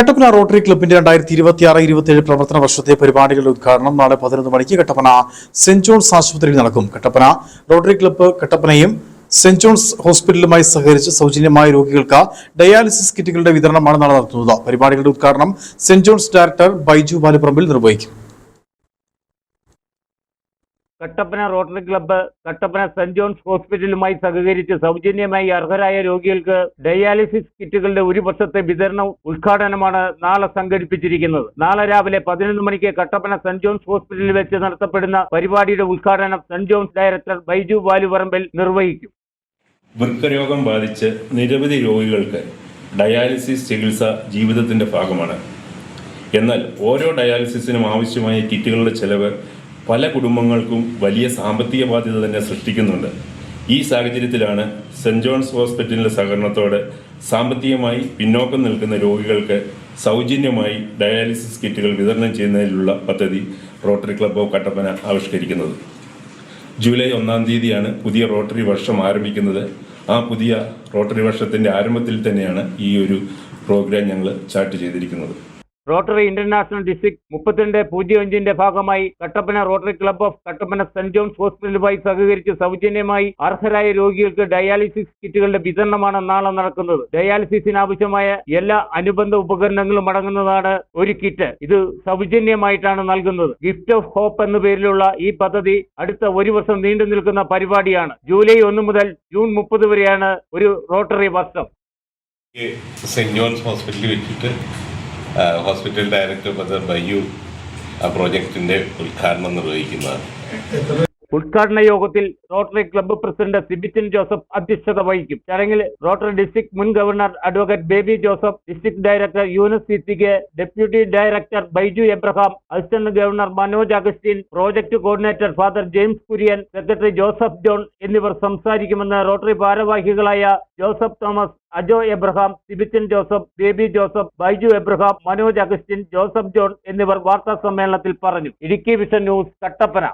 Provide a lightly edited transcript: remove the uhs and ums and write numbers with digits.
Kattappana rotary ക്ലബിന്റെ 2026-27 പ്രവർത്തന വർഷത്തെ പരിപാടികളുടെ ഉദ്ഘാടനം നാളെ 11 മണിക്ക് കട്ടപ്പന സെന്റ് ജോൺസ് ആശുപത്രിയിൽ നടക്കും. കട്ടപ്പന റോട്ടറി ക്ലബ്ബ് കട്ടപ്പനയും സെന്റ് ജോൺസ് ഹോസ്പിറ്റലുമായി സഹകരിച്ച് സൗജന്യമായ രോഗികൾക്ക് ഡയാലിസിസ് കിറ്റുകളുടെ വിതരണമാണ് നാളെ നടത്തുന്നത്. പരിപാടികളുടെ ഉദ്ഘാടനം saint John's director Baiju Baluparambil നിർവഹിക്കും. Kattappana rotary club Kattappana saint John's ഹോസ്പിറ്റലുമായി സഹകരിച്ച് സൗജന്യമായി അർഹരായ രോഗികൾക്ക് ഡയാലിസിസ് കിറ്റുകളുടെ ഒരു വർഷത്തെ വിതരണ ഉദ്ഘാടനമാണ് നാളെ സംഘടിപ്പിച്ചിരിക്കുന്നത്. നാളെ രാവിലെ 11 മണിക്ക് കട്ടപ്പന സെന്റ് ജോൺസ് ഹോസ്പിറ്റലിൽ വെച്ച് നടത്തപ്പെടുന്ന പരിപാടിയുടെ ഉദ്ഘാടനം saint John's director Baiju Baluparambil നിർവഹിക്കും. വൃക്കരോഗം ബാധിച്ച് നിരവധി രോഗികൾക്ക് ഡയാലിസിസ് ചികിത്സ ജീവിതത്തിന്റെ ഭാഗമാണ്. എന്നാൽ ഓരോ ഡയാലിസിസിനും ആവശ്യമായ കിറ്റുകളുടെ ചെലവ് പല കുടുംബങ്ങൾക്കും വലിയ സാമ്പത്തിക ബാധ്യത തന്നെ സൃഷ്ടിക്കുന്നുണ്ട്. ഈ സാഹചര്യത്തിലാണ് സെന്റ് ജോൺസ് ഹോസ്പിറ്റലിന്റെ സഹകരണത്തോടെ സാമ്പത്തികമായി പിന്നോക്കം നിൽക്കുന്ന രോഗികൾക്ക് സൗജന്യമായി ഡയാലിസിസ് കിറ്റുകൾ വിതരണം ചെയ്യുന്നതിനുള്ള പദ്ധതി റോട്ടറി ക്ലബ്ബ് ഓഫ് കട്ടപ്പന ആവിഷ്കരിക്കുന്നത്. ജൂലൈ 1-ാം തീയതിയാണ് പുതിയ റോട്ടറി വർഷം ആരംഭിക്കുന്നത്. ആ പുതിയ റോട്ടറി വർഷത്തിന്റെ ആരംഭത്തിൽ തന്നെയാണ് ഈ ഒരു പ്രോഗ്രാം ഞങ്ങൾ സ്റ്റാർട്ട് ചെയ്തിരിക്കുന്നത്. റോട്ടറി ഇന്റർനാഷണൽ ഡിസ്ട്രിക്ട് 3205 ഭാഗമായി Kattappana rotary club of Kattappana saint John's ഹോസ്പിറ്റലുമായി സഹകരിച്ച് സൗജന്യമായി അർഹരായ രോഗികൾക്ക് ഡയാലിസിസ് കിറ്റുകളുടെ വിതരണമാണ് നാളെ നടക്കുന്നത്. ഡയാലിസിസിന് ആവശ്യമായ എല്ലാ അനുബന്ധ ഉപകരണങ്ങളും അടങ്ങുന്നതാണ് ഒരു കിറ്റ്. ഇത് സൗജന്യമായിട്ടാണ് നൽകുന്നത്. ഗിഫ്റ്റ് ഓഫ് ഹോപ്പ് എന്ന പേരിലുള്ള ഈ പദ്ധതി അടുത്ത ഒരു വർഷം നീണ്ടു നിൽക്കുന്ന പരിപാടിയാണ്. ജൂലൈ 1 മുതൽ ജൂൺ 30 വരെയാണ് ഒരു റോട്ടറി വർഷം. സെന്റ് ജോൺസ് ഹോസ്പിറ്റലിൽ വെച്ചിട്ട് ഹോസ്പിറ്റൽ ഡയറക്ടർ ബദർ ബൈജു ആ പ്രോജക്റ്റിന്റെ ഉദ്ഘാടനം നിർവഹിക്കുന്നതാണ്. ഉദ്ഘാടന യോഗത്തിൽ rotary club president Sibichan Joseph അധ്യക്ഷത വഹിക്കും. ചടങ്ങിൽ റോട്ടറി ഡിസ്ട്രിക്ട് മുൻ governor advocate Baby Joseph, district director Yunus Sithike, deputy director Baiju Abraham, assistant governor Manoj Augustine, project coordinator father James Kurian, secretary Joseph John എന്നിവർ സംസാരിക്കുമെന്ന് റോട്ടറി ഭാരവാഹികളായ Joseph Thomas, Ajo Abraham, Sibichan Joseph, Baby Joseph, Baiju Abraham, Manoj Augustine, Joseph John എന്നിവർ വാർത്താ സമ്മേളനത്തിൽ പറഞ്ഞു. Idukki vision news, Kattappana.